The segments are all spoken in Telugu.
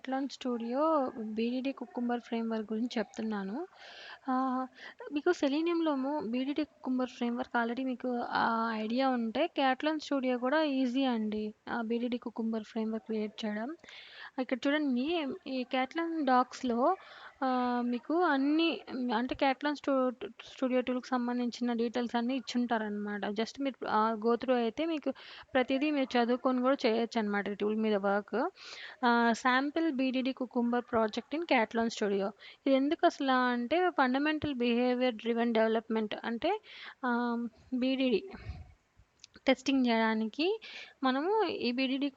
క్యాట్లాన్ స్టూడియో బీడీడీ కుకుంబర్ ఫ్రేమ్వర్క్ గురించి చెప్తున్నాను. ఆహ్, మీకు సెలీనియంలోము బీడీడీ కుకుంబర్ ఫ్రేమ్వర్క్ ఆల్రెడీ మీకు ఐడియా ఉంటే క్యాట్లాన్ స్టూడియో కూడా ఈజీ అండి. బీడీడీ కుకుంబర్ ఫ్రేమ్వర్క్ క్రియేట్ చేయడం. ఇక్కడ చూడండి, ఈ క్యాట్లాన్ డాక్స్‌లో మీకు అన్నీ అంటే క్యాట్లాన్ స్టూడియో టూల్‌కి సంబంధించిన డీటెయిల్స్ అన్నీ ఇచ్చుంటారనమాట. జస్ట్ మీరు గో త్రూ అయితే మీకు ప్రతిదీ మీరు చదువుకొని కూడా చేయొచ్చనమాట ఈ టూల్ మీద work. Sample BDD cucumber project in Katalon studio. ఇది ఎందుకు అసలు అంటే ఫండమెంటల్ బిహేవియర్ డ్రివెన్ డెవలప్మెంట్ అంటే బీడీడీ టెస్టింగ్ చేయడానికి మనము ఈ బీడీడీ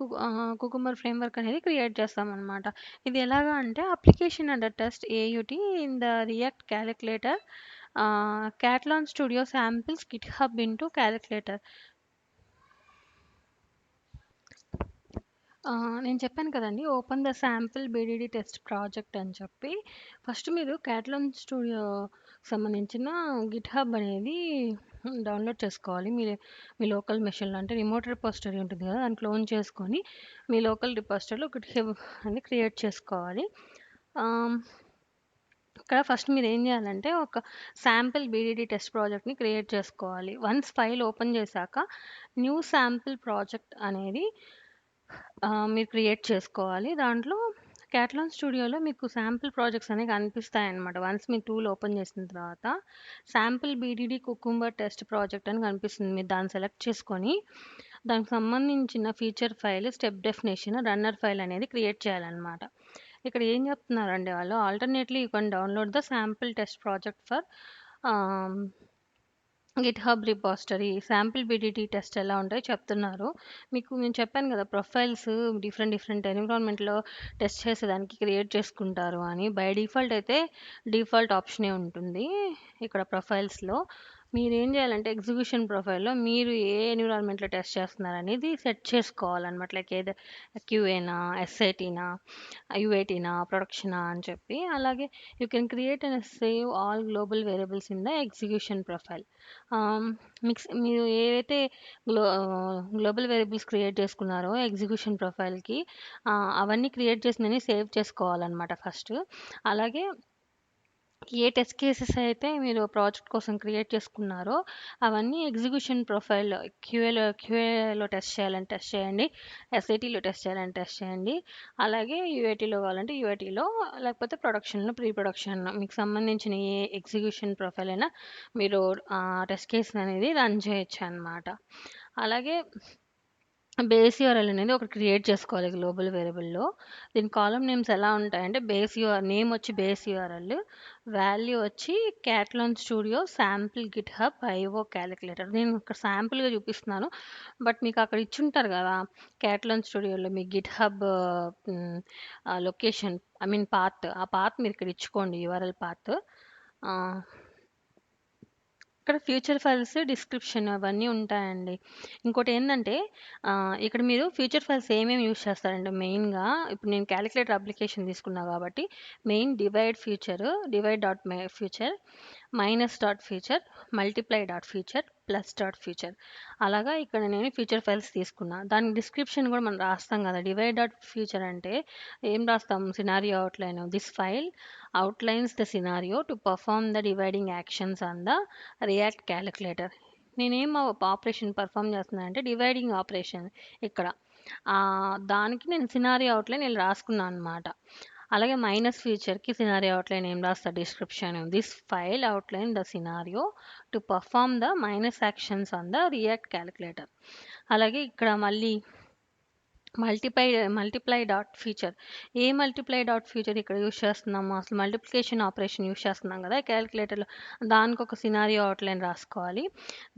కుకుంబర్ ఫ్రేమ్వర్క్ అనేది క్రియేట్ చేస్తామన్నమాట. ఇది ఎలాగా అంటే application under test AUT in the React calculator Katalon studio samples GitHub into calculator. నేను చెప్పాను కదండీ! Open the sample BDD test project అని చెప్పి. ఫస్ట్ మీరు క్యాట్లాన్ స్టూడియో సంబంధించిన గిట్‌హబ్ అనేది డౌన్‌లోడ్ చేసుకోవాలి. మీ లోకల్ మెషిన్‌లో అంటే రిమోట్ రిపోజిటరీ ఉంటుంది కదా! దాన్ని క్లోన్ చేసుకొని మీ లోకల్ రిపోజిటరీలో గిట్‌హబ్ అని క్రియేట్ చేసుకోవాలి. ఆహ్, ఇక్కడ ఫస్ట్ మీరు ఏం చేయాలంటే ఒక శాంపిల్ బీడీడీ టెస్ట్ ప్రాజెక్ట్‌ని క్రియేట్ చేసుకోవాలి. వన్స్ ఫైల్ ఓపెన్ చేశాక న్యూ శాంపిల్ ప్రాజెక్ట్ అనేది మీరు క్రియేట్ చేసుకోవాలి. దాంట్లో క్యాట్లాన్ స్టూడియోలో మీకు శాంపిల్ ప్రాజెక్ట్స్ అనేవి కనిపిస్తాయన్నమాట. వన్స్ మీ టూల్ ఓపెన్ చేసిన తర్వాత sample BDD cucumber test project అని కనిపిస్తుంది. మీరు దాన్ని సెలెక్ట్ చేసుకొని దానికి సంబంధించిన feature file, step definition, runner file అనేది క్రియేట్ చేయాలన్నమాట. ఇక్కడ ఏం చెప్తున్నారంటే వాళ్ళు alternately you can download the sample test project for GitHub repository. Sample BDD test ఎలా ఉంటాయో చెప్తున్నారు. మీకు నేను చెప్పాను కదా! ప్రొఫైల్స్ డిఫరెంట్ ఎన్విరాన్మెంట్‌లో టెస్ట్ చేసేదానికి క్రియేట్ చేసుకుంటారు అని. బై డిఫాల్ట్ అయితే డిఫాల్ట్ ఆప్షనే ఉంటుంది ఇక్కడ ప్రొఫైల్స్‌లో. మీరేం చేయాలంటే ఎగ్జిక్యూషన్ ప్రొఫైల్‌లో మీరు ఏ ఎన్విరాన్మెంట్‌లో టెస్ట్ చేస్తున్నారనేది సెట్ చేసుకోవాలన్నమాట. లైక్ ఏదో క్యూఏనా, ఎస్ఐటీనా, యూఏటీనా, ప్రొడక్షనా అని చెప్పి. అలాగే you can create and save all global variables in the execution profile. మీరు ఏవైతే గ్లోబల్ వేరియబుల్స్ క్రియేట్ చేసుకున్నారో ఎగ్జిక్యూషన్ ప్రొఫైల్‌కి అవన్నీ క్రియేట్ చేసినవి సేవ్ చేసుకోవాలన్నమాట ఫస్ట్. అలాగే ఏ టెస్ట్ కేసెస్ అయితే మీరు ప్రాజెక్ట్ కోసం క్రియేట్ చేసుకున్నారో అవన్నీ ఎగ్జిక్యూషన్ ప్రొఫైల్‌లో క్యూఏలో టెస్ట్ చేయాలంటే టెస్ట్ చేయండి. ఎస్ఐటీలో టెస్ట్ చేయాలంటే టెస్ట్ చేయండి. అలాగే యూఏటీలో కావాలంటే యూఏటీలో, లేకపోతే ప్రొడక్షన్‌లో, ప్రీ ప్రొడక్షన్ మీకు సంబంధించిన ఏ ఎగ్జిక్యూషన్ ప్రొఫైల్ అయినా మీరు టెస్ట్ కేస్ అనేది రన్ చేయొచ్చనమాట. అలాగే బేస్ యూఆర్ఎల్ అనేది ఒకటి క్రియేట్ చేసుకోవాలి గ్లోబల్ వేరియబుల్‌లో. దీని కాలమ్ నేమ్స్ ఎలా ఉంటాయంటే నేమ్ వచ్చి బేస్ యూఆర్ఎల్, వాల్యూ వచ్చి Katalon studio sample GitHub IO calculator. నేను ఇక్కడ శాంపుల్‌గా చూపిస్తున్నాను. బట్ మీకు అక్కడ ఇచ్చుంటారు కదా! క్యాట్లాన్ స్టూడియోలో మీ గిట్‌హబ్ లొకేషన్ పాత్. ఆ పాత్ మీరు ఇక్కడ ఇచ్చుకోండి, యూఆర్ఎల్ పాత్. ఆహ్ ఇక్కడ ఫ్యూచర్ ఫైల్స్, డిస్క్రిప్షన్ అవన్నీ ఉంటాయండి. ఇంకోటేందంటే ఇక్కడ మీరు ఫ్యూచర్ ఫైల్స్ ఏమేమి యూజ్ చేస్తారంటే మెయిన్‌గా ఇప్పుడు నేను క్యాలిక్యులేటర్ అప్లికేషన్ తీసుకున్నా కాబట్టి main divide dot future, minus dot future, multiply dot future, plus dot future. అలాగా ఇక్కడ నేను ఫ్యూచర్ ఫైల్స్ తీసుకున్నా. దాని డిస్క్రిప్షన్ కూడా మనం రాస్తాం కదా! డివైడ్ డాట్ ఫ్యూచర్ అంటే ఏం రాస్తాం? Scenario outline. This file outlines the scenario to perform the dividing actions on the react calculator. నేనేం ఆపరేషన్ పర్ఫామ్ చేస్తున్నా అంటే డివైడింగ్ ఆపరేషన్ ఇక్కడ. దానికి నేను సినారియో అవుట్లైన్ ఇలా రాసుకున్నాను అనమాట. అలాగే మైనస్ ఫ్యూచర్కి సినారియో అవుట్లైన్ ఏం రాస్తా description. This file outline the scenario to perform the minus actions on the React calculator. అలాగే ఇక్కడ మళ్ళీ మల్టిప్లై డాట్ ఫ్యూచర్. ఏ మల్టిప్లై డాట్ ఫ్యూచర్ ఇక్కడ యూస్ చేస్తున్నాము? అసలు మల్టిప్లికేషన్ ఆపరేషన్ యూస్ చేస్తున్నాం కదా క్యాలిక్యులేటర్లో. దానికి ఒక సినారియో అవుట్లైన్ రాసుకోవాలి.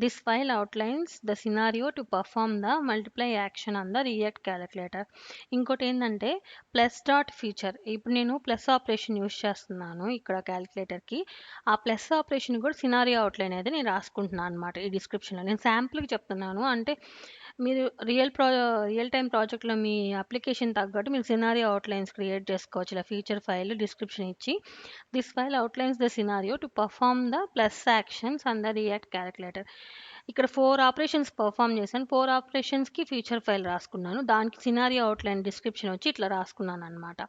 This file outlines the scenario to perform the multiply action on the React calculator. ఇంకోటి ఏంటంటే ప్లస్ డాట్ ఫ్యూచర్. ఇప్పుడు నేను ప్లస్ ఆపరేషన్ యూస్ చేస్తున్నాను ఇక్కడ క్యాలిక్యులేటర్కి. ఆ ప్లస్ ఆపరేషన్ కూడా సినారియో అవుట్లైన్ అయితే నేను రాసుకుంటున్నాను అనమాట ఈ డిస్క్రిప్షన్లో. నేను శాంపుల్కి చెప్తున్నాను. అంటే మీరు రియల్ టైమ్ ప్రాజెక్ట్‌లో మీ అప్లికేషన్ తగ్గట్టు మీరు సినారియో అవుట్‌లైన్స్ క్రియేట్ చేసుకోవచ్చు. ఇలా ఫీచర్ ఫైల్ డిస్క్రిప్షన్ ఇచ్చి this file outlines the scenario to perform the plus actions on the React calculator. ఇక్కడ 4 ఆపరేషన్స్ పర్ఫార్మ్ చేశాను. 4 ఆపరేషన్స్‌కి ఫీచర్ ఫైల్ రాసుకున్నాను. దానికి సినారియో అవుట్‌లైన్ డిస్క్రిప్షన్ వచ్చి ఇట్లా రాసుకున్నాననమాట.